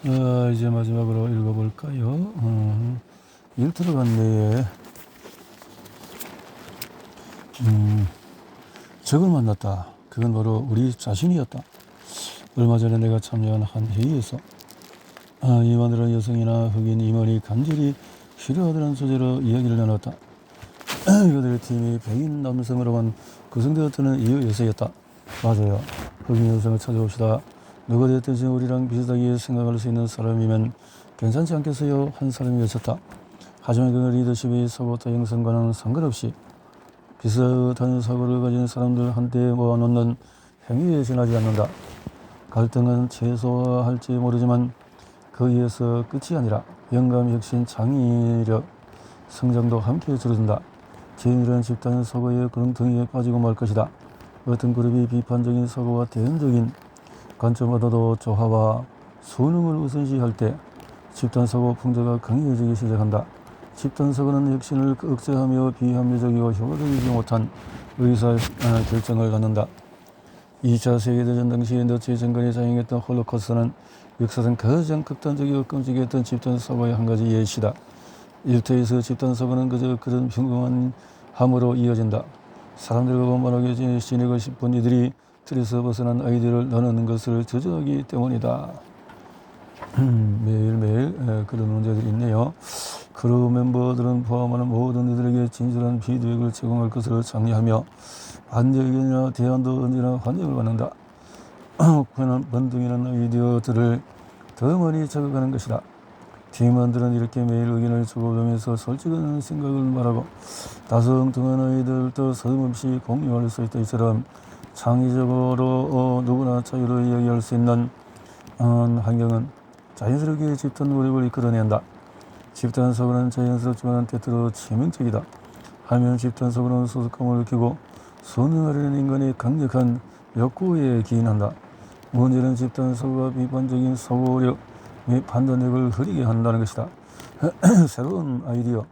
이제 마지막으로 읽어볼까요? 일 들어간 내에 적을 만났다. 그건 바로 우리 자신이었다. 얼마 전에 내가 참여한 한 회의에서 이완들은 여성이나 흑인 임원이 간절히 필요하다는 소재로 이야기를 나눴다. 그들의 팀이 백인 남성으로만 구성되었다는 이유에서였다. 맞아요. 흑인 여성을 찾아봅시다. 누가 되었든지 우리랑 비슷하게 생각할 수 있는 사람이면 괜찮지 않겠어요? 한 사람이 외쳤다. 하지만 그 리더십의 사고타 형성과는 상관없이 비슷한 사고를 가진 사람들 한때 모아놓는 행위에 지나지 않는다. 갈등은 최소화할지 모르지만 거기에서 끝이 아니라 영감, 혁신, 창의력, 성장도 함께 줄어든다. 개인이란 집단 사고의 구렁텅이에 빠지고 말 것이다. 어떤 그룹이 비판적인 사고와 대응적인 관점보다도 조화와 순응을 우선시할 때 집단 사고 풍조가 강해지기 시작한다. 집단 사고는 혁신을 억제하며 비합리적이고 효과적이지 못한 의사 결정을 갖는다. 2차 세계대전 당시 너치 정권이 자행했던 홀로코스트는 역사상 가장 극단적이고 끔찍했던 집단 사고의 한 가지 예시다. 일터에서 집단 사고는 그저 그런 평범한 함으로 이어진다. 사람들과 원만하게 지내고 싶은 이들이 틀에서 벗어난 아이디어를 나누는 것을 저지하기 때문이다. 매일매일 그런 문제들이 있네요. 크루 멤버들은 포함하는 모든 이들에게 진솔한 피드백을 제공할 것을 장려하며 반대의견이나 대안도 언제나 환영을 받는다. 번둥이는 아이디어들을 더 많이 자극하는 것이다. 팀원들은 이렇게 매일 의견을 주고받으면서 솔직한 생각을 말하고 다소 엉뚱한 아이들도 서슴없이 공유할 수 있다. 이처럼 창의적으로 누구나 자유로 이야기할 수 있는 환경은 자연스럽게 집단 노력을 이끌어낸다. 집단 사고는 자연스럽지만 때때로 치명적이다. 하면 집단 사고는 소속감을 느끼고 선행하려는 인간의 강력한 욕구에 기인한다. 문제는 집단 사고가 비판적인 사고력 및 판단력을 흐리게 한다는 것이다. 새로운 아이디어,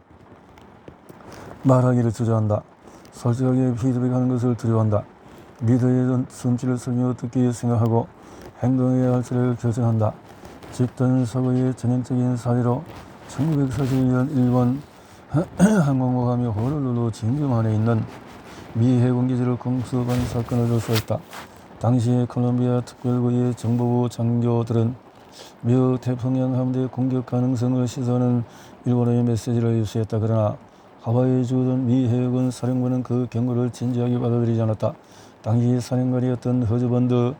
말하기를 주저한다. 솔직하게 피드백하는 것을 두려워한다. 리더의 손질을 설명 어떻게 생각하고 행동해야 할지를 결정한다. 집단 사고의 전형적인 사례로 1941년 일본 항공모함이 호놀룰루 진주 안에 있는 미 해군기지를 공습한 사건을 조사했다. 당시 콜롬비아 특별부의 정보부 장교들은 미 태평양 함대 공격 가능성을 시사하는 일본의 메시지를 입수했다. 그러나 하와이에 주둔 미 해군 사령부는 그 경고를 진지하게 받아들이지 않았다. 당시 사령관이었던 허즈번드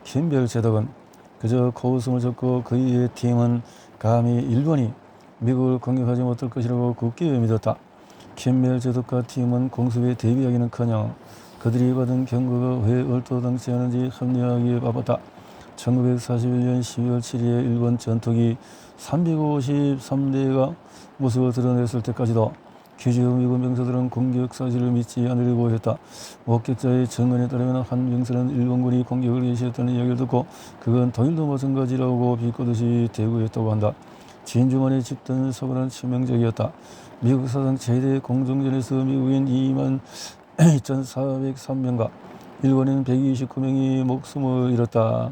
캠벨 제독은 그저 코웃음을 쳤고 그의 팀은 감히 일본이 미국을 공격하지 못할 것이라고 굳게 믿었다. 캠벨 제독과 팀은 공습에 대비하기는커녕 그들이 받은 경고가 왜 얼토당치하는지 합리화하기에 바빴다. 1941년 12월 7일에 일본 전투기 353대가 모습을 드러냈을 때까지도 기지의 미군 병사들은 공격 사실을 믿지 않으려고 했다. 목격자의 증언에 따르면 한 병사는 일본군이 공격을 개시했다는 이야기를 듣고 그건 독일도 마찬가지라고 비꼬듯이 대구했다고 한다. 진주만의 집단 사고는 치명적이었다. 미국 사상 최대 공중전에서 미국인 22,403명과 일본인 129명이 목숨을 잃었다.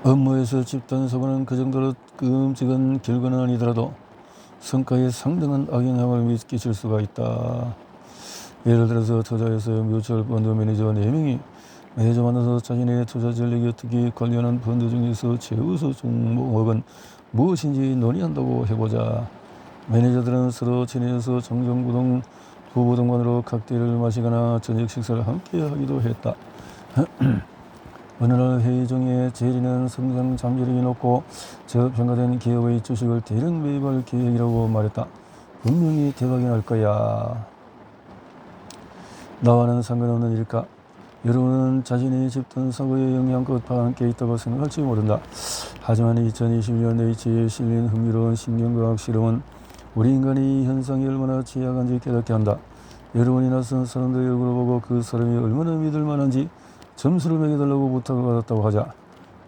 업무에서 집단 사고는 그 정도로 끔찍한 결과는 아니더라도 성과에 상당한 악영향을 끼칠 수가 있다. 예를 들어서 투자에서 뮤추얼 펀드 매니저 4명이 매주 만나서 자신의 투자 전략이 어떻게 관련한 펀드 중에서 최우수 종목은 무엇인지 논의한다고 해보자. 매니저들은 서로 친해져서 종종 부부동반으로 칵테일을 마시거나 저녁 식사를 함께 하기도 했다. 어느 날 회의 중에 제리는 성장 잠재력이 높고 저평가된 기업의 주식을 대량 매입할 계획이라고 말했다. 분명히 대박이 날 거야. 나와는 상관없는 일일까? 여러분은 자신의 집단 사고의 영향과 함께 있다고 생각할지 모른다. 하지만 2021년 네이처에 실린 흥미로운 신경과학 실험은 우리 인간이 이 현상이 얼마나 취약한지 깨닫게 한다. 여러분이 낯선 사람들의 얼굴을 보고 그 사람이 얼마나 믿을 만한지 점수를 매겨달라고 부탁을 받았다고 하자.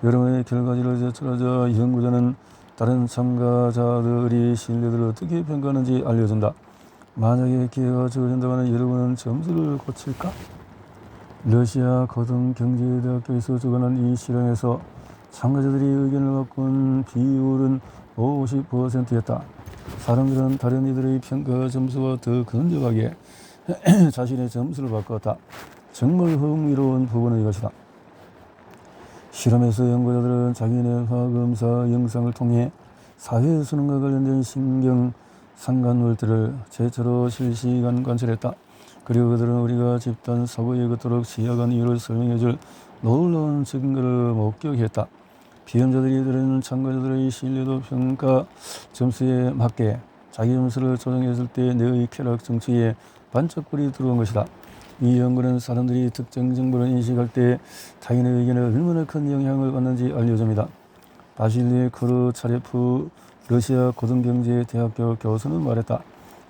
여러분의 결과지를 제출하자 연구자는 다른 참가자들이 신뢰도를 어떻게 평가하는지 알려준다. 만약에 기회가 주어진다면 여러분은 점수를 고칠까? 러시아 고등경제대학교에서 주관한 이 실험에서 참가자들이 의견을 바꾼 비율은 50%였다. 사람들은 다른 이들의 평가 점수와 더 건조하게 자신의 점수를 바꿨다. 정말 흥미로운 부분은 이것이다. 실험에서 연구자들은 자기네 화검사 영상을 통해 사회 수능과 관련된 신경 상간물들을 최초로 실시간 관찰했다. 그리고 그들은 우리가 집단 사고에 걷도록 취약한 이유를 설명해줄 놀라운 증거를 목격했다. 비험자들이 들은 참가자들의 신뢰도 평가 점수에 맞게 자기 점수를 조정했을 때 내의 쾌락 정치에 반짝불이 들어온 것이다. 이 연구는 사람들이 특정 정보를 인식할 때 타인의 의견에 얼마나 큰 영향을 받는지 알려줍니다. 바실리 크루차레프 러시아 고등경제대학교 교수는 말했다.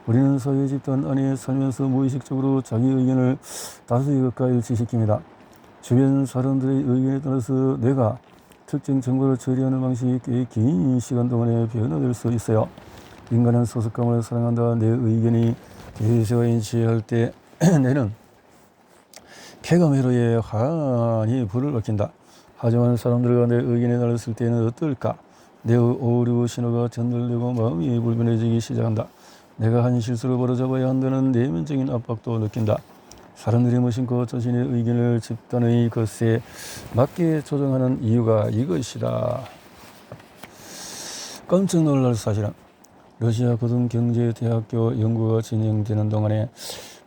우리는 사회 집단 안에 살면서 무의식적으로 자기 의견을 다수의 것과 일치시킵니다. 주변 사람들의 의견에 따라서 내가 특정 정보를 처리하는 방식이 꽤 긴 시간 동안에 변화될 수 있어요. 인간은 소속감을 사랑한다. 내 의견이 대세와 인치할 때 내는 쾌감회로에 환히 불을 밝힌다. 하지만 사람들과 내 의견에 달랐을 때는 어떨까? 내 오류 신호가 전달되고 마음이 불편해지기 시작한다. 내가 한 실수를 바로잡아야 한다는 내면적인 압박도 느낀다. 사람들이 무심코 자신의 의견을 집단의 것에 맞게 조정하는 이유가 이것이다. 깜짝 놀랄 사실은 러시아 고등경제대학교 연구가 진행되는 동안에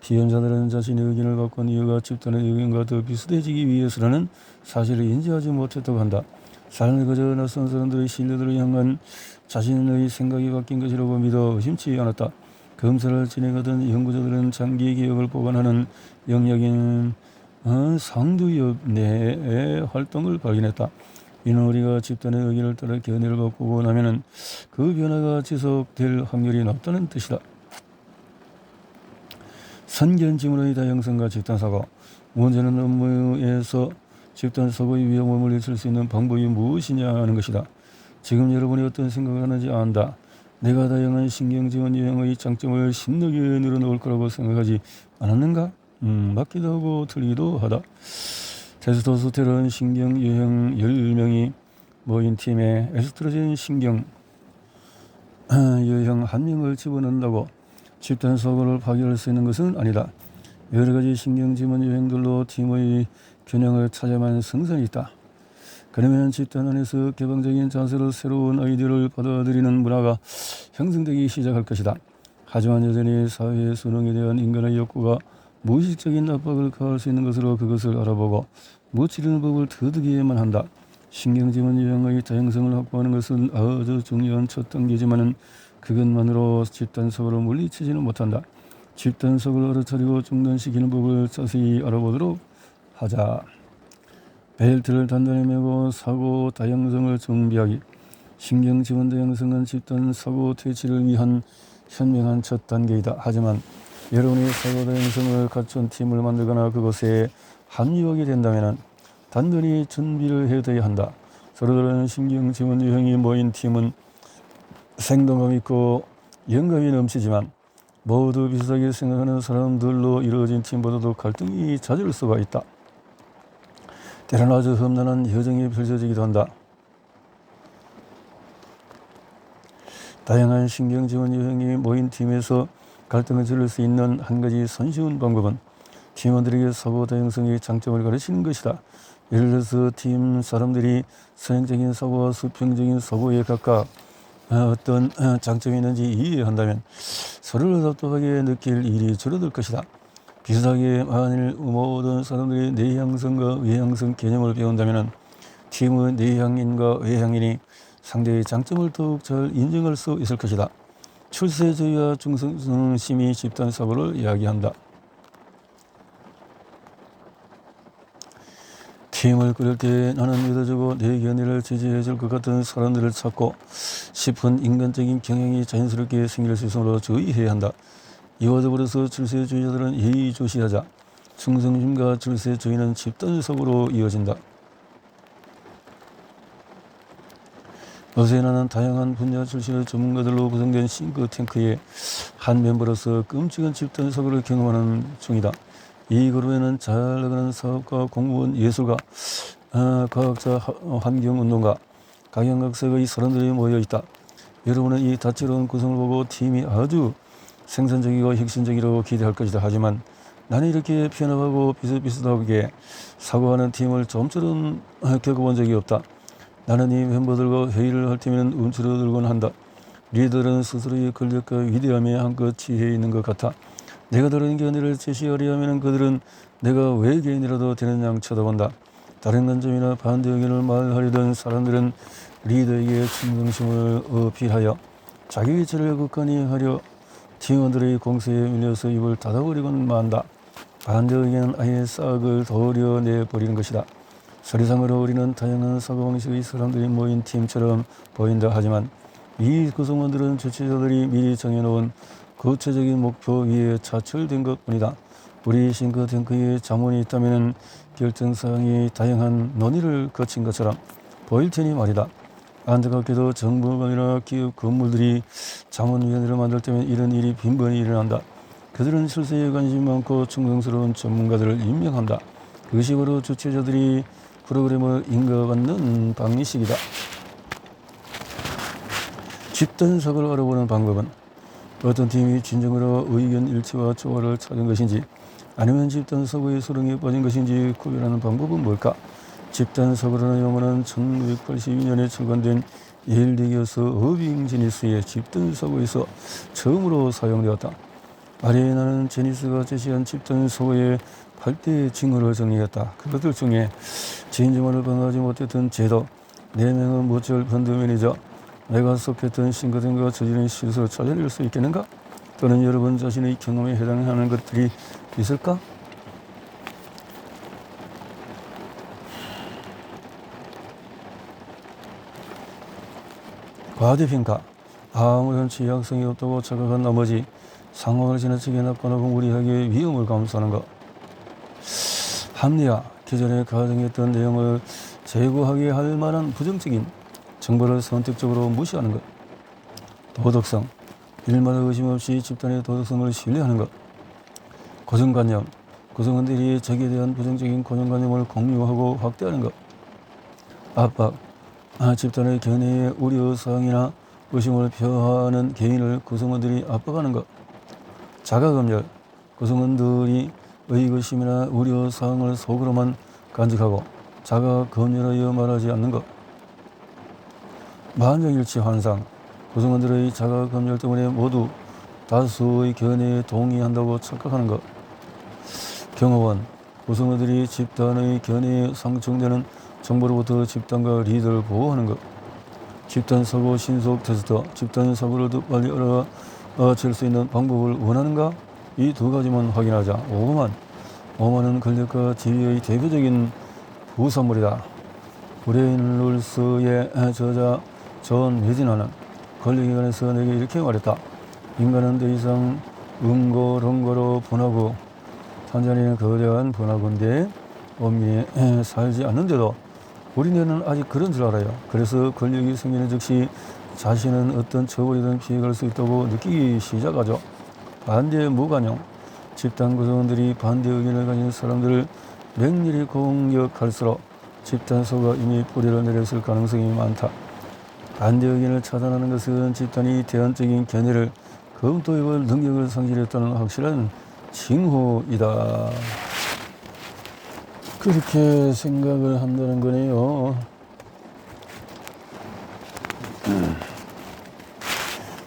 비험자들은 자신의 의견을 바꾼 이유가 집단의 의견과 더 비슷해지기 위해서라는 사실을 인지하지 못했다고 한다. 삶을 그저 낯선 사람들의 신뢰들을 향한 자신의 생각이 바뀐 것이라고 믿어 의심치 않았다. 검사를 진행하던 연구자들은 장기 기억을 보관하는 영역인 상두엽 내의 활동을 발견했다. 이는 우리가 집단의 의견을 따라 견해를 바꾸고 나면 그 변화가 지속될 확률이 높다는 뜻이다. 선견지문의 다양성과 집단사고. 문제는 업무에서 집단사고의 위험을 물리칠 수 있는 방법이 무엇이냐 하는 것이다. 지금 여러분이 어떤 생각을 하는지 안다. 내가 다양한 신경지원 유형의 장점을 신나게 늘어놓을 거라고 생각하지 않았는가? 맞기도 하고 틀리기도 하다. 테스토스테론 신경 유형 10명이 모인 팀에 에스트로겐 신경 유형 1명을 집어넣는다고 집단 사고를 파괴할 수 있는 것은 아니다. 여러 가지 신경지원 유형들로 팀의 균형을 찾아만 승산이 있다. 그러면 집단 안에서 개방적인 자세로 새로운 아이디어를 받아들이는 문화가 형성되기 시작할 것이다. 하지만 여전히 사회의 수능에 대한 인간의 욕구가 무의식적인 압박을 가할 수 있는 것으로 그것을 알아보고 무찌르는 법을 터득해야만 한다. 신경지원 유형의 다양성을 확보하는 것은 아주 중요한 첫 단계지만은 그것만으로 집단 사고를 물리치지는 못한다. 집단 사고를 알아차리고 중단시키는 법을 자세히 알아보도록 하자. 벨트를 단단히 매고 사고 다양성을 정비하기. 신경지원 다양성은 집단 사고 퇴치를 위한 현명한 첫 단계이다. 하지만 여러분이 사고 다양성을 갖춘 팀을 만들거나 그곳에 합류하게 된다면 단단히 준비를 해둬야 한다. 서로 다른 신경지원 유형이 모인 팀은 생동감 있고 영감이 넘치지만 모두 비슷하게 생각하는 사람들로 이루어진 팀보다도 갈등이 잦을 수가 있다. 때로는 아주 험난한 여정이 펼쳐지기도 한다. 다양한 신경지원 유형이 모인 팀에서 갈등을 줄일 수 있는 한 가지 손쉬운 방법은 팀원들에게 사고 다양성의 장점을 가르치는 것이다. 예를 들어서 팀 사람들이 선행적인 사고와 수평적인 사고에 각각 어떤 장점이 있는지 이해한다면 서로를 답답하게 느낄 일이 줄어들 것이다. 비슷하게 만일 모든 사람들이 내향성과 외향성 개념을 배운다면 팀의 내향인과 외향인이 상대의 장점을 더욱 잘 인정할 수 있을 것이다. 출세주의와 중성심이 집단 사고를 이야기한다. 팀을 꾸릴 때 나는 믿어주고 내 견해를 지지해줄 것 같은 사람들을 찾고 싶은 인간적인 경향이 자연스럽게 생길 수 있으므로 주의해야 한다. 이와 더불어서 출세주의자들은 예의주시하자. 충성심과 출세주의는 집단사고로 이어진다. 요새 나는 다양한 분야 출신의 전문가들로 구성된 싱크탱크의 한 멤버로서 끔찍한 집단사고를 경험하는 중이다. 이 그룹에는 잘 나가는 사업가, 공무원, 예술가, 과학자, 환경운동가, 각양각색의 사람들이 모여있다. 여러분은 이 다채로운 구성을 보고 팀이 아주 생산적이고 혁신적이라고 기대할 것이다. 하지만 나는 이렇게 편협하고 비슷비슷하게 사고하는 팀을 좀처럼 겪어본 적이 없다. 나는 이 멤버들과 회의를 할 때면 움츠러들곤 한다. 리더들은 스스로의 권력과 위대함에 한껏 취해 있는 것 같아. 내가 다른 견해를 제시하려 하면 그들은 내가 외계인이라도 되는 양 쳐다본다. 다른 관점이나 반대 의견을 말하려던 사람들은 리더에게 충성심을 어필하여 자기 위치를 굳건히 하려 팀원들의 공세에 밀려서 입을 닫아버리곤 만다. 반대 의견은 아예 싹을 도려내버리는 것이다. 서류상으로 우리는 다양한 사고방식의 사람들이 모인 팀처럼 보인다. 하지만 이 구성원들은 주최자들이 미리 정해놓은 구체적인 목표 위에 차출된 것뿐이다. 우리 싱크탱크에 자문이 있다면 결정사항이 다양한 논의를 거친 것처럼 보일 테니 말이다. 안타깝게도 정부관이나 기업 건물들이 자문위원회를 만들 때면 이런 일이 빈번히 일어난다. 그들은 실세에 관심이 많고 충성스러운 전문가들을 임명한다. 그것이 바로 주최자들이 프로그램을 인가받는 방식이다. 집단사고를 알아보는 방법은 어떤 팀이 진정으로 의견 일치와 조화를 찾은 것인지 아니면 집단사고의 소름에 빠진 것인지 구별하는 방법은 뭘까? 집단사고라는 용어는 1982년에 출간된 예일대기어서 어빙 제니스의 집단사고에서 처음으로 사용되었다. 아래에 나는 제니스가 제시한 집단사고의 8대의 징후를 정리했다. 그것들 중에 진정을 방어하지 못했던 제도, 4명의 무철 펀드 매니저, 내가 속했던 싱크탱크가 저지른 실수를 찾아낼 수 있겠는가? 또는 여러분 자신의 경험에 해당하는 것들이 있을까? 과대평가, 아무런 취약성이 없다고 착각한 나머지 상황을 지나치게 낙관하고 무리하게 위험을 감수하는 것. 합리화, 기존에 가정했던 내용을 제고하게 할 만한 부정적인 정보를 선택적으로 무시하는 것. 도덕성, 일마다 의심 없이 집단의 도덕성을 신뢰하는 것. 고정관념, 구성원들이 적에 대한 부정적인 고정관념을 공유하고 확대하는 것. 압박, 집단의 견해에 우려사항이나 의심을 표하는 개인을 구성원들이 압박하는 것. 자가검열, 구성원들이 의구심이나 우려사항을 속으로만 간직하고 자가검열하여 말하지 않는 것. 만장일치 환상, 구성원들의 자가검열 때문에 모두 다수의 견해에 동의한다고 착각하는 것. 경호원, 구성원들이 집단의 견해에 상충되는 정보로부터 집단과 리더를 보호하는 것. 집단사고 신속 테스트, 집단사고를 더 빨리 알아챌 수 있는 방법을 원하는가? 이 두 가지만 확인하자. 오만은 권력과 지위의 대표적인 부산물이다. 브레인 룰스의 저자 존 메디나는 권력에 관해서 내게 이렇게 말했다. 인간은 더 이상 응고롱고로 분하고 탄자니아는 거대한 분화군대에 엄밀히 살지 않는데도 우리네는 아직 그런 줄 알아요. 그래서 권력이 생기는 즉시 자신은 어떤 처벌이든 피해갈 수 있다고 느끼기 시작하죠. 반대 무관용, 집단 구성원들이 반대 의견을 가진 사람들을 맹렬히 공격할수록 집단사고가 이미 뿌리를 내렸을 가능성이 많다. 반대 의견을 차단하는 것은 집단이 대안적인 견해를 검토해볼 능력을 상실했다는 확실한 징후이다. 그렇게 생각을 한다는 거네요.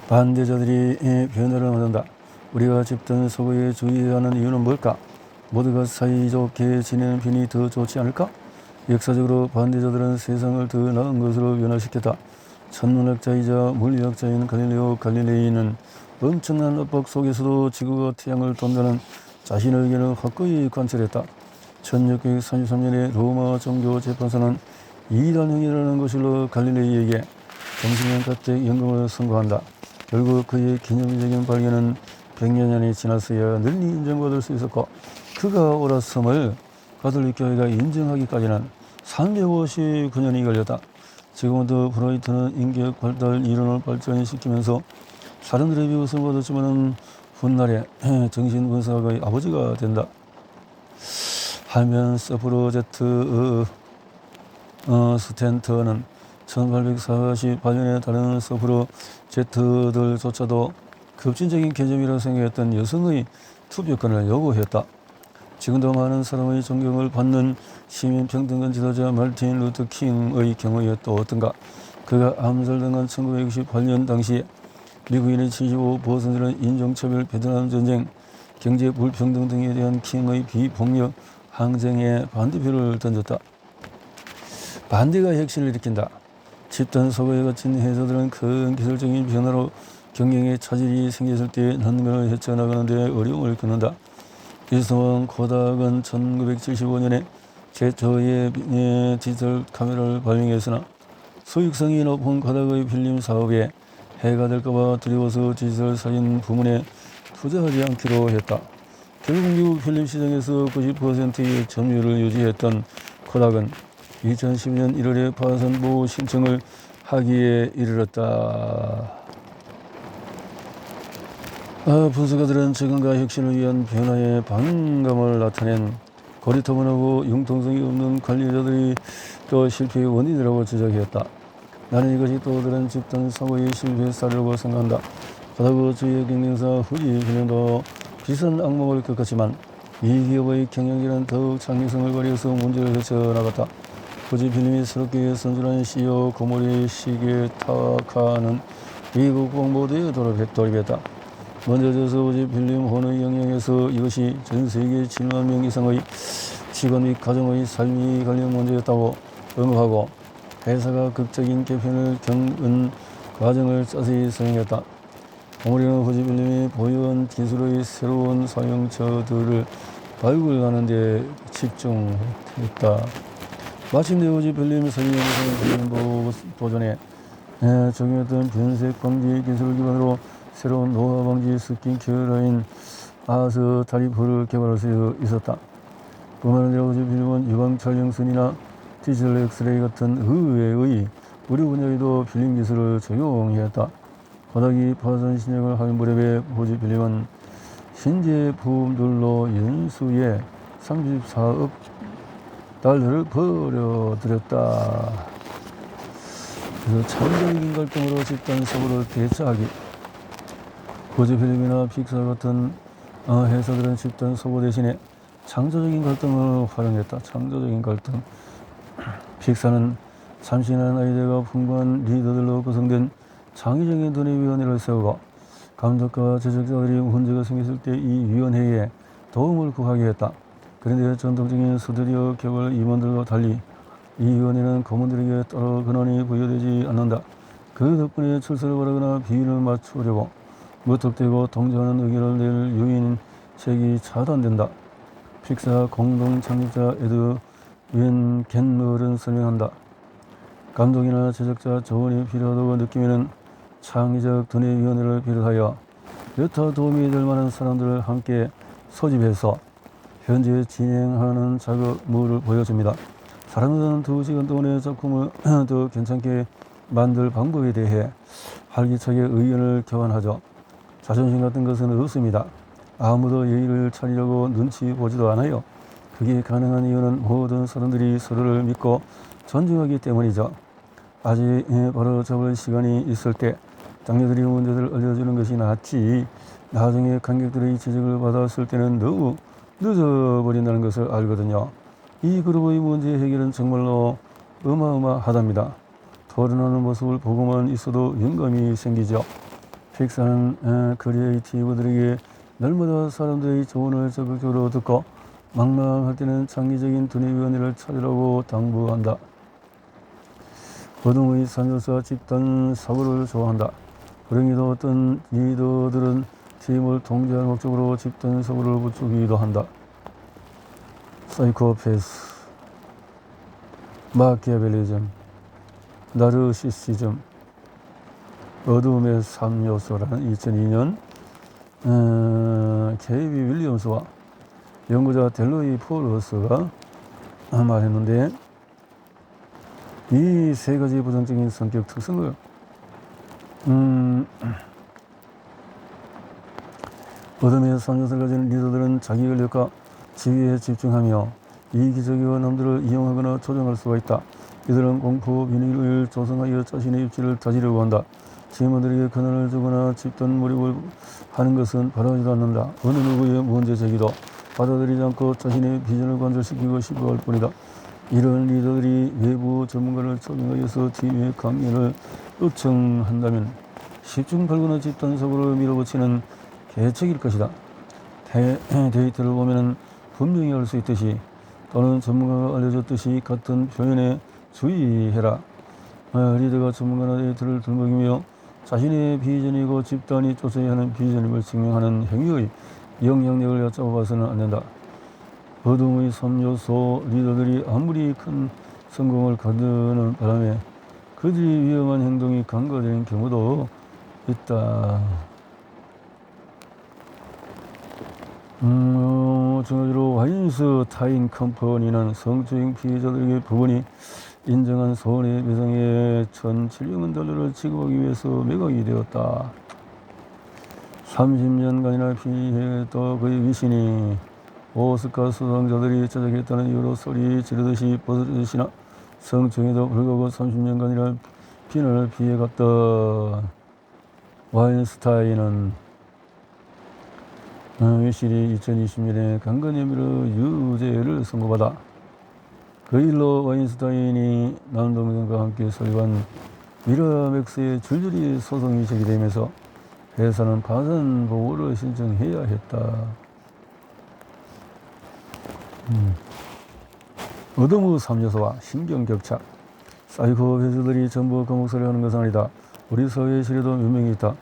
반대자들이 변화를 얻는다. 우리가 집단 사고에 주의해야 하는 이유는 뭘까? 모두가 사이좋게 지내는 편이 더 좋지 않을까? 역사적으로 반대자들은 세상을 더 나은 것으로 변화시켰다. 천문학자이자 물리학자인 갈릴레오 갈릴레이는 엄청난 압박 속에서도 지구가 태양을 돈다는 자신의 의견을 확고히 관철했다. 1633년에 로마 종교 재판사는 이단형이라는 것으로 갈릴레이에게 정신연가택 연금을 선고한다. 결국 그의 기념비적인 발견은 100여 년이 지났어야 널리 인정받을 수 있었고 그가 옳았음을 가톨릭 교회가 인정하기까지는 359년이 걸렸다. 지금도 프로이트는 인격 발달 이론을 발전시키면서 사람들의 비웃음을 얻었지만 훗날에 정신분석의 아버지가 된다. 한편 서프로제트 스탠터는 1848년에 다른 서프로제트들조차도 급진적인 개념이라 생각했던 여성의 투표권을 요구했다. 지금도 많은 사람의 존경을 받는 시민평등권 지도자 마르틴 루터 킹의 경우에 또 어떤가? 그가 암살당한 1968년 당시 미국인의 75%는 인종차별, 베트남 전쟁, 경제 불평등 등에 대한 킹의 비폭력 항쟁에 반대표를 던졌다. 반대가 혁신을 일으킨다. 집단 서거에 갇힌 회사들은 큰 기술적인 변화로 경영에 차질이 생겼을 때 난관을 헤쳐나가는 데 어려움을 겪는다. 이스원 코닥은 1975년에 제2의 디지털 카메라를 발명했으나 수익성이 높은 코닥의 필름 사업에 해가 될까봐 두려워서 디지털 사진 부문에 투자하지 않기로 했다. 결국 미국 필름 시장에서 90%의 점유율을 유지했던 코닥은 2012년 1월에 파산 보호 신청을 하기에 이르렀다. 분석가들은 최근과 혁신을 위한 변화에 반감을 나타낸 고리타분하고 융통성이 없는 관리자들이 또 실패의 원인이라고 지적했다. 나는 이것이 또 다른 집단 사고의 실패 사례라고 생각한다. 바다그 주의 경영사 후지 필름도 비싼 악몽을 겪었지만 이 기업의 경영진은 더욱 창의성을 발휘해서 문제를 헤쳐나갔다. 후지 필름이 새롭게 선출한 CEO 고모리 시게타카는 미국 국방부대에 돌입했다. 먼저 후지 필름 혼의 영역에서 이것이 전 세계 7만 명 이상의 직원 및 가정의 삶이 관련 문제였다고 언급하고 회사가 극적인 개편을 겪은 과정을 자세히 설명했다. 고모리는 후지 필름이 보유한 기술의 새로운 사용처들을 발굴하는 데 집중했다. 마침내 후지 필름 사진영상 필름 보존에 적용했던 변색 방지 기술을 기반으로 새로운 노화 방지 스킨케어 라인 아스타리프를 개발할 수 있었다. 뿐만 아니라 후지 필름은 유광 촬영선이나 디지털 엑스레이 같은 의외의 의료 분야에도 필름 기술을 적용했다. 코닥이 파산 신청을 할 무렵에 후지 필름은 신제품들로 연수에 34억 달러를 벌어들였다. 그래서 창의적인 갈등으로 집단 사고를 대처하기. 후지 필름이나 픽사 같은 회사들은 집단 사고 대신에 창조적인 갈등을 활용했다. 창조적인 갈등. 픽사는 참신한 아이디어가 풍부한 리더들로 구성된 창의적인 논의위원회를 세우고 감독과 제작자들이 문제가 생겼을 때 이 위원회에 도움을 구하게 했다. 그런데 전통적인 스튜디오 개발 임원들과 달리 이 위원회는 고문들에게 따로 권한이 부여되지 않는다. 그 덕분에 출세를 바라거나 비율을 맞추려고 무턱대고 동조하는 의견을 낼 유인책이 차단된다. 픽사 공동 창립자 에드 윈 겟널은 설명한다. 감독이나 제작자 조언이 필요하다고 느끼면 창의적 두뇌위원회를 비롯하여 여타 도움이 될 만한 사람들을 함께 소집해서 현재 진행하는 작업물을 보여줍니다. 사람들은 2시간 동안의 작품을 더 괜찮게 만들 방법에 대해 활기차게 의견을 교환하죠. 자존심 같은 것은 없습니다. 아무도 예의를 차리려고 눈치 보지도 않아요. 그게 가능한 이유는 모든 사람들이 서로를 믿고 존중하기 때문이죠. 아직 바로 잡을 시간이 있을 때 장녀들이 문제를 알려주는 것이 낫지 나중에 관객들의 지적을 받았을 때는 너무 늦어버린다는 것을 알거든요. 이 그룹의 문제 해결은 정말로 어마어마하답니다. 토론하는 모습을 보고만 있어도 영감이 생기죠. 픽사는 크리에이티브들에게 날마다 사람들의 조언을 적극적으로 듣고 막막할 때는 창의적인 두뇌위원회를 찾으라고 당부한다. 어둠의 산조사 집단 사고를 좋아한다. 그러기도 어떤 리더들은 팀을 통제할 목적으로 집단 사고를 부추기도 한다. 사이코패스, 마키아벨리즘, 나르시시즘, 어둠의 3요소라는 2002년 케이비 윌리엄스와 연구자 델로이 폴러스가 말했는데 이 세 가지 부정적인 성격 특성을 어둠의 3요소를 가진 리더들은 자기 권력과 지위에 집중하며 이기적이고 남들을 이용하거나 조종할 수가 있다. 이들은 공포 비밀을 조성하여 자신의 입지를 다지려고 한다. 지인들에게 권한을 주거나 집단 몰입을 하는 것은 바라지도 않는다. 어느 누구의 문제 제기도 받아들이지 않고 자신의 비전을 관철시키고 싶어 할 뿐이다. 이런 리더들이 외부 전문가를 초빙하여서 팀의 강연을 요청한다면 10중 8구나 집단적으로 밀어붙이는 계책일 것이다. 데이터를 보면 분명히 알 수 있듯이 또는 전문가가 알려줬듯이 같은 표현에 주의해라. 리더가 전문가나 데이터를 들먹이며 자신의 비전이고 집단이 쫓아야 하는 비전임을 증명하는 행위의 영향력을 얕잡아봐서는 안 된다. 어둠의 3요소 리더들이 아무리 큰 성공을 거두는 바람에 그들이 위험한 행동이 간과되는 경우도 있다. 정말로 와인스타인 컴퍼니는 성추행 피해자들에게 법원이 인정한 손해배상의 1,700만 달러를 지급하기 위해서 매각이 되었다. 30년간이나 피해했던 그의 위신이 오스카 수상자들이 제작했다는 이유로 소리 지르듯이 버젓이나 성추행에도 불구하고 30년간이나 비난을 피해갔던 와인스타인은 위신이 2020년에 강간혐의로 유죄를 선고받아 그 일로 와인스타인이 남동생과 함께 설립한 미라맥스의 줄줄이 소송이 제기되면서 회사는 파산 보호를 신청해야 했다. 어둠의 3요소와 신경격차. 사이코 배수들이 전부 그 목소리를 하는 것은 아니다. 우리 사회의 시대도 몇 명이 있다.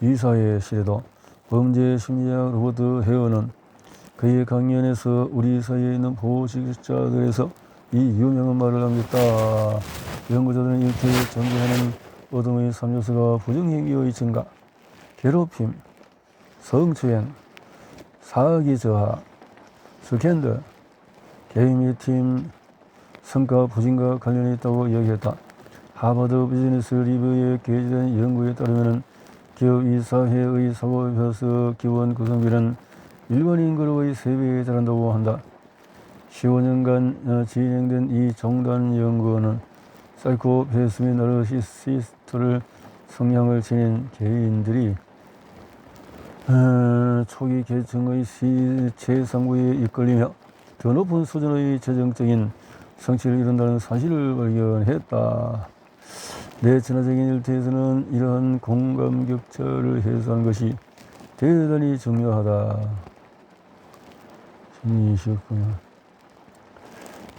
이 사회의 시대도 범죄 심리학 로버트 헤어는 그의 강연에서 우리 사회에 있는 보호직자들에서 이 유명한 말을 남겼다. 연구자들은 이렇게 전개하는 어둠의 3요소가 부정행위의 증가, 괴롭힘, 성추행, 사기 저하, 스캔들, 개인 및 팀 성과 부진과 관련이 있다고 이야기했다. 하버드 비즈니스 리뷰에 게재된 연구에 따르면 기업 이사회의 사고표서 기원 구성비는 일반인 그룹의 3배에 달한다고 한다. 15년간 진행된 이 종단 연구는 사이코패스 및 나르시시스트를 성향을 지닌 개인들이 초기 계층의 최상부에 이끌리며 더 높은 수준의 재정적인 성취를 이룬다는 사실을 발견했다. 내 진화적인 일터에서는 이러한 공감 격차를 해소하는 것이 대단히 중요하다.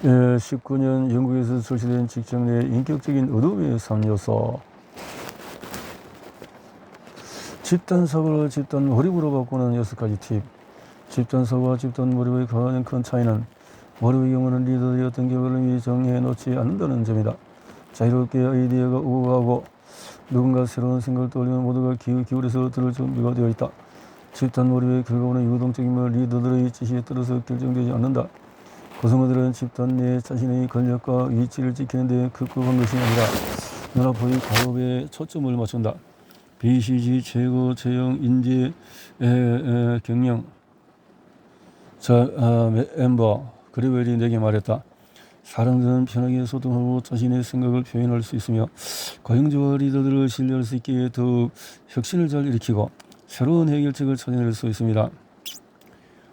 19년 영국에서 출시된 직장 내 인격적인 어둠의 3요소. 집단사고를 집단 몰입으로 바꾸는 6가지 팁. 집단사고와 집단 몰입의 가장 큰 차이는 몰입의 경우는 리더들이 어떤 결과를 미리 정해 놓지 않는다는 점이다. 자유롭게 아이디어가 오고 가고 누군가 새로운 생각을 떠올리면 모두가 귀 기울여서 들을 준비가 되어 있다. 집단 몰입의 결과물은 유동적이며 리더들의 지시에 따라서 결정되지 않는다. 구성원들은 집단 내 자신의 권력과 위치를 지키는 데 급급한 것이 아니라 연합의 가업에 초점을 맞춘다. BCG 최고 채용 인재 경영 멤버 그리웰이 내게 말했다. 사람들은 편하게 소통하고 자신의 생각을 표현할 수 있으며 고용주와 리더들을 신뢰할 수 있기에 더욱 혁신을 잘 일으키고 새로운 해결책을 찾아낼 수 있습니다.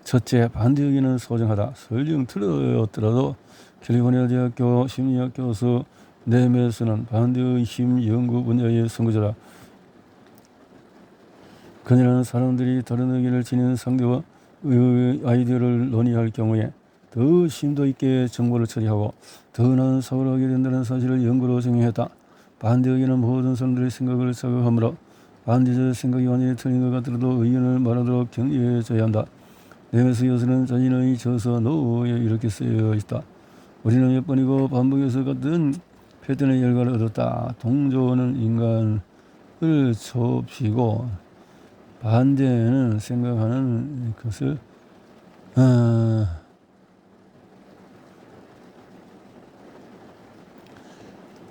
첫째, 반대 의견은 소중하다. 설령 틀렸더라도 캘리포니아 대학교 심리학 교수 네메스는 반대의 힘 연구 분야의 선구자다. 그녀는 사람들이 다른 의견을 지니는 상대와 아이디어를 논의할 경우에 더 심도 있게 정보를 처리하고 더 나은 사고를 하게 된다는 사실을 연구로 증명했다. 반대 의견은 모든 사람들의 생각을 자극하므로 반대자의 생각이 완전히 틀린 것 같더라도 의견을 말하도록 격려해줘야 한다. 네메스 교수는 자신의 저서 노에 이렇게 쓰여 있다. 우리는 몇 번이고 반복해서 같은 패턴의 결과를 얻었다. 동조는 인간을 좁히고 반대는 생각하는 것을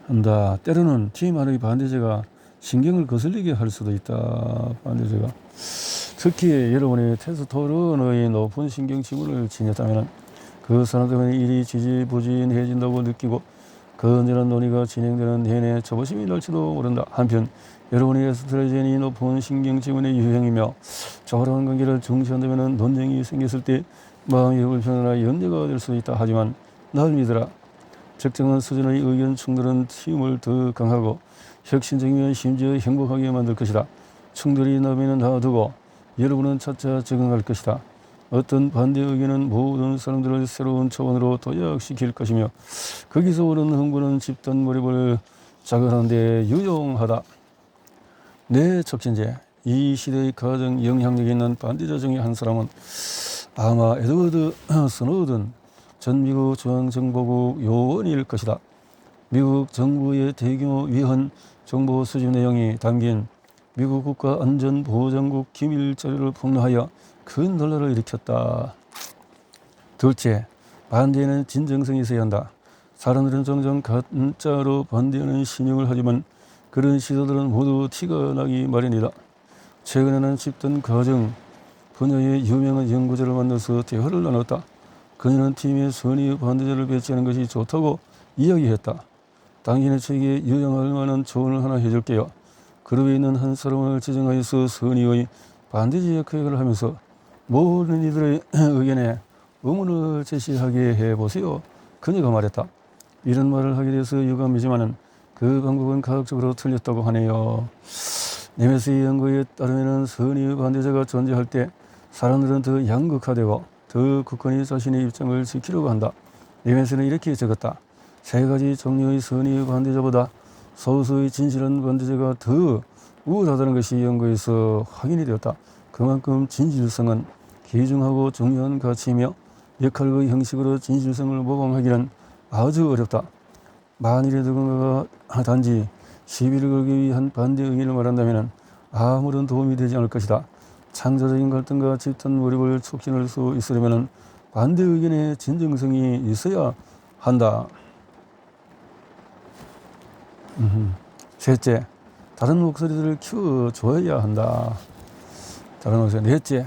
한다. 때로는 팀 안의 반대자가 신경을 거슬리게 할 수도 있다. 반대자가. 특히 여러분이 테스토론의 높은 신경 지분을 지녔다면 그 사람들은 일이 지지부진해진다고 느끼고 건전한 논의가 진행되는 내내 자부심이 날지도 모른다. 한편 여러분이 에스트로겐이 높은 신경 지분의 유형이며 적절한 관계를 중시한다면 논쟁이 생겼을 때 마음이 불편하거나 연대가 될 수 있다. 하지만 날 믿어라. 적정한 수준의 의견 충돌은 힘을 더 강하고 혁신적이면 심지어 행복하게 만들 것이다. 충돌이 나면 놔두고 여러분은 차차 적응할 것이다. 어떤 반대 의견은 모든 사람들을 새로운 차원으로 도약시킬 것이며 거기서 오는 흥분은 집단 몰입을 자극하는 데 유용하다. 내 촉진제, 이 시대의 가장 영향력 있는 반대자 중에 한 사람은 아마 에드워드 스노든 전 미국 중앙정보국 요원일 것이다. 미국 정부의 대규모 위헌 정보 수집 내용이 담긴 미국 국가안전보장국 기밀 자료를 폭로하여 큰 논란을 일으켰다. 둘째, 반대에는 진정성이 있어야 한다. 사람들은 종종 가짜로 반대하는 신용을 하지만 그런 시도들은 모두 티가 나기 마련이다. 최근에는 집단 가정 분야의 유명한 연구자를 만나서 대화를 나눴다. 그녀는 팀의 선의 반대자를 배치하는 것이 좋다고 이야기했다. 당신의 책에 유용할 만한 조언을 하나 해줄게요. 그룹에 있는 한 사람을 지정하여서 선의의 반대자 역할을 하면서 모든 이들의 의견에 의문을 제시하게 해보세요. 그녀가 말했다. 이런 말을 하게 돼서 유감이지만 그 방법은 과학적으로 틀렸다고 하네요. 네메스의 연구에 따르면 선의의 반대자가 존재할 때 사람들은 더 양극화되고 더 굳건히 자신의 입장을 지키려고 한다. 네메스는 이렇게 적었다. 세 가지 종류의 선의의 반대자보다 소수의 진실한 반대자가 더 우월하다는 것이 연구에서 확인이 되었다. 그만큼 진실성은 귀중하고 중요한 가치이며 역할과 형식으로 진실성을 모방하기는 아주 어렵다. 만일에 누군가가 단지 시비를 걸기 위한 반대 의견을 말한다면 아무런 도움이 되지 않을 것이다. 창조적인 갈등과 집단 몰입을 촉진할 수 있으려면 반대 의견에 진정성이 있어야 한다. 셋째, 다른 목소리들을 키워줘야 한다. 다른 목소리. 넷째,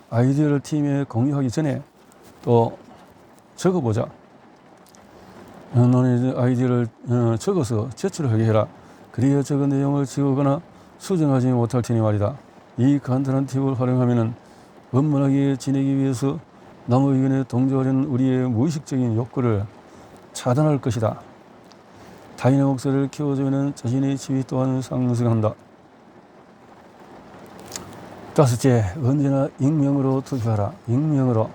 아이디어를 팀에 공유하기 전에 또 적어보자. 너네 아이디어를 적어서 제출하게 해라. 그리야 적은 내용을 지우거나 수정하지 못할 테니 말이다. 이 간단한 팁을 활용하면 원만하게 지내기 위해서 남의 의견에 동조하려는 우리의 무의식적인 욕구를 차단할 것이다. 타인의 목소리를 키워주면 자신의 지위 또한 상승한다. 다섯째, 언제나 익명으로 투표하라. 익명으로.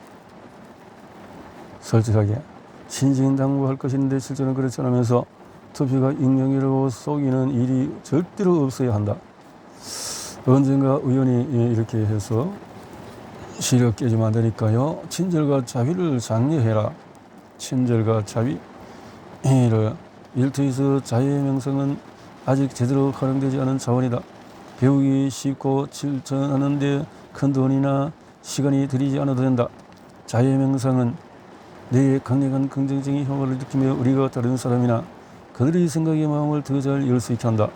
솔직하게. 신신당부할 것인데 실제로는 그렇지 않으면서 투표가 익명이라고 속이는 일이 절대로 없어야 한다. 언젠가 우연히 이렇게 해서 시력 깨지면 안 되니까요. 친절과 자비를 장려해라. 친절과 자비를. 일터에서 자유의 명성은 아직 제대로 활용되지 않은 자원이다. 배우기 쉽고 실천하는 데 큰 돈이나 시간이 들이지 않아도 된다. 자유의 명상은 내 강력한 긍정적인 효과를 느끼며 우리가 다른 사람이나 그들의 생각의 마음을 더 잘 열 수 있게 한다.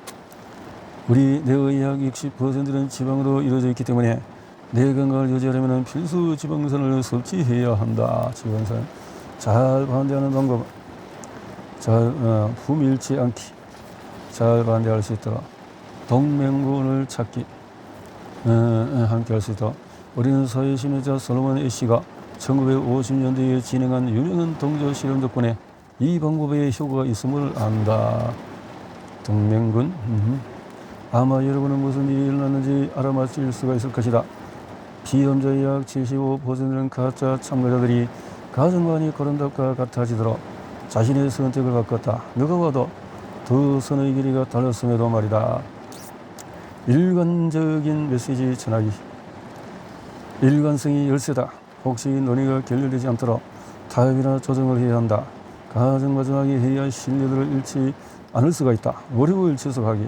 우리 뇌의 약 60%는 지방으로 이루어져 있기 때문에 뇌 건강을 유지하려면 필수 지방산을 섭취해야 한다. 지방산. 잘 반대하는 방법. 잘 품일치 않기. 잘 반대할 수 있도록. 동맹군을 찾기. 함께 할 수 있도록. 우리는 사회심리자 솔로몬 애쉬가 1950년대에 진행한 유명한 동조 실험 덕분에 이 방법에 효과가 있음을 안다. 동맹군. 아마 여러분은 무슨 일이 일어났는지 알아맞힐 수가 있을 것이다. 비험자의 약 75%는 가짜 참가자들이 가정관이 거름답과 같아지도록 자신의 선택을 바꿨다. 누가 봐도 두 선의 길이가 달랐음에도 말이다. 일관적인 메시지 전하기. 일관성이 열쇠다. 혹시 논의가 결렬되지 않도록 타협이나 조정을 해야 한다. 가장 마지막에 해야 할 신뢰도를 잃지 않을 수가 있다. 몰입을 지속하기.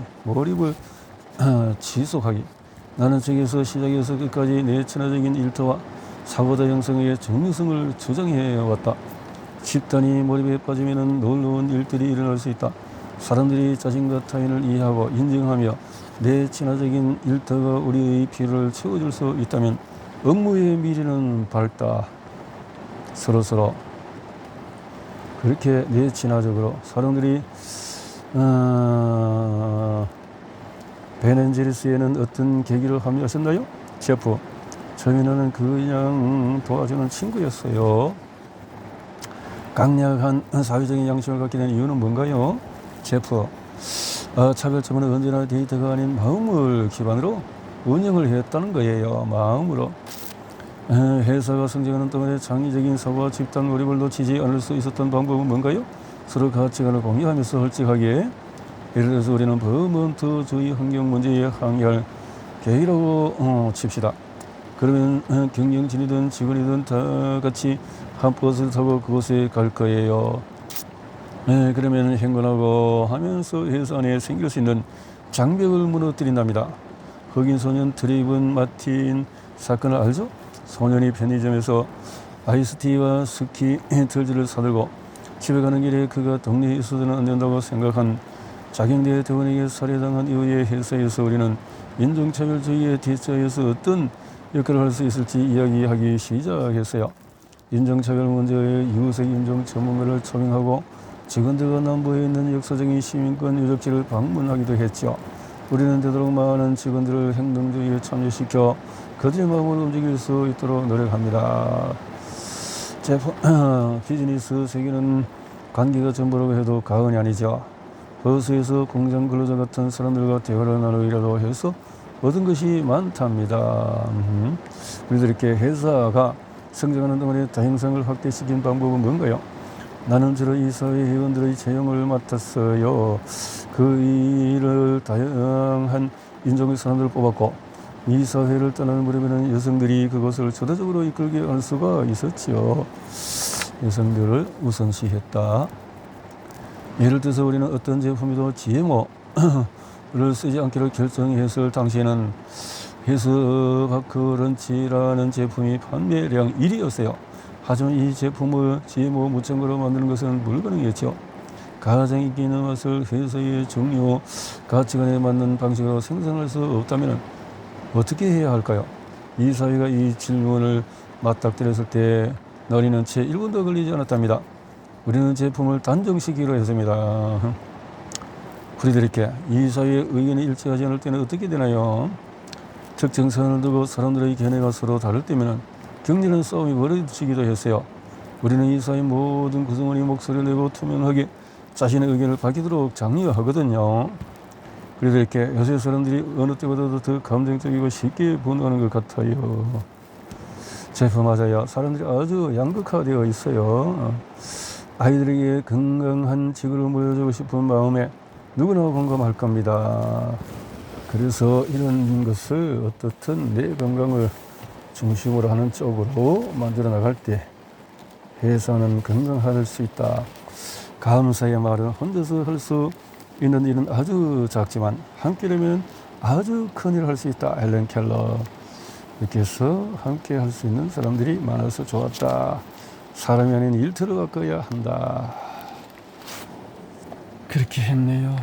나는 책에서 시작해서 끝까지 내천하적인 일터와 사고자 형성의 정류성을 주장해왔다. 집단이 몰입에 빠지면 놀라운 일들이 일어날 수 있다. 사람들이 자신과 타인을 이해하고 인정하며 내 진화적인 일터가 우리의 필요를 채워줄 수 있다면 업무의 미래는 밝다. 서로서로 그렇게 내 진화적으로 사람들이 베넨제리스에는 어떤 계기를 합류하셨나요? 제프, 처음에는 그냥 도와주는 친구였어요. 강력한 사회적인 양심을 갖게 된 이유는 뭔가요? 제프, 차별점은 언제나 데이터가 아닌 마음을 기반으로 운영을 했다는 거예요. 마음으로. 회사가 성장하는 동안에 창의적인 사고와 집단 몰입을 놓치지 않을 수 있었던 방법은 뭔가요? 서로 가치관을 공유하면서 솔직하게. 예를 들어서 우리는 버몬트주의 환경 문제에 항의할 계획이라고 칩시다. 그러면 경영진이든 직원이든 다 같이 한 버스를 타고 그곳에 갈 거예요. 그러면 행군하고 하면서 회사 안에 생길 수 있는 장벽을 무너뜨린답니다. 흑인 소년 트레이븐 마틴 사건을 알죠? 소년이 편의점에서 아이스티와 스키 틀즈를 사들고 집에 가는 길에 그가 동네에 있어서는 안 된다고 생각한 자경대 대원에게 살해당한 이후에 회사에서 우리는 인종차별주의의 대처에서 어떤 역할을 할 수 있을지 이야기하기 시작했어요. 인종차별 문제의 유색 인종 전문가를 초빙하고 직원들과 남부에 있는 역사적인 시민권 유적지를 방문하기도 했죠. 우리는 되도록 많은 직원들을 행동주의에 참여시켜 그들의 마음을 움직일 수 있도록 노력합니다. 비즈니스 세계는 관계가 전부라고 해도 과언이 아니죠. 버스에서 공장 근로자 같은 사람들과 대화를 나누기라도 해서 얻은 것이 많답니다. 우리들 이렇게 회사가 성장하는 동안에 다양성을 확대시킨 방법은 뭔가요? 나는 주로 이 사회 회원들의 채용을 맡았어요. 그 일을 다양한 인종의 사람들을 뽑았고 이 사회를 떠나는 무렵에는 여성들이 그것을 주도적으로 이끌게 할 수가 있었지요. 여성들을 우선시했다. 예를 들어서 우리는 어떤 제품이도 GMO를 쓰지 않기로 결정했을 당시에는 헤스바크런치라는 제품이 판매량 1위였어요. 하지만 이 제품을 GMO 무첨가로 만드는 것은 불가능했죠. 가장 인기 있는 맛을 회사의 중요 가치관에 맞는 방식으로 생산할 수 없다면 어떻게 해야 할까요? 이 사회가 이 질문을 맞닥뜨렸을 때 너희는 채 1분도 걸리지 않았답니다. 우리는 제품을 단정시키기로 했습니다. 우리들에게 이 사회의 의견이 일치하지 않을 때는 어떻게 되나요? 특정 선을 두고 사람들의 견해가 서로 다를 때면 격렬한 싸움이 벌어지기도 했어요. 우리는 이 사회 모든 구성원이 목소리를 내고 투명하게 자신의 의견을 밝히도록 장려하거든요. 그래도 이렇게 요새 사람들이 어느 때보다도 더 감정적이고 쉽게 분노하는 것 같아요. 제품 맞아요. 사람들이 아주 양극화되어 있어요. 아이들에게 건강한 지구를 보여주고 싶은 마음에 누구나 공감할 겁니다. 그래서 이런 것을 어떻든 내 건강을 중심으로 하는 쪽으로 만들어 나갈 때 회사는 건강할 수 있다. 감사의 말은 혼자서 할 수 있는 일은 아주 작지만 함께라면 아주 큰 일을 할 수 있다. 앨런 켈러. 이렇게 해서 함께 할 수 있는 사람들이 많아서 좋았다. 사람이 아닌 일터로 가꿔야 한다. 그렇게 했네요.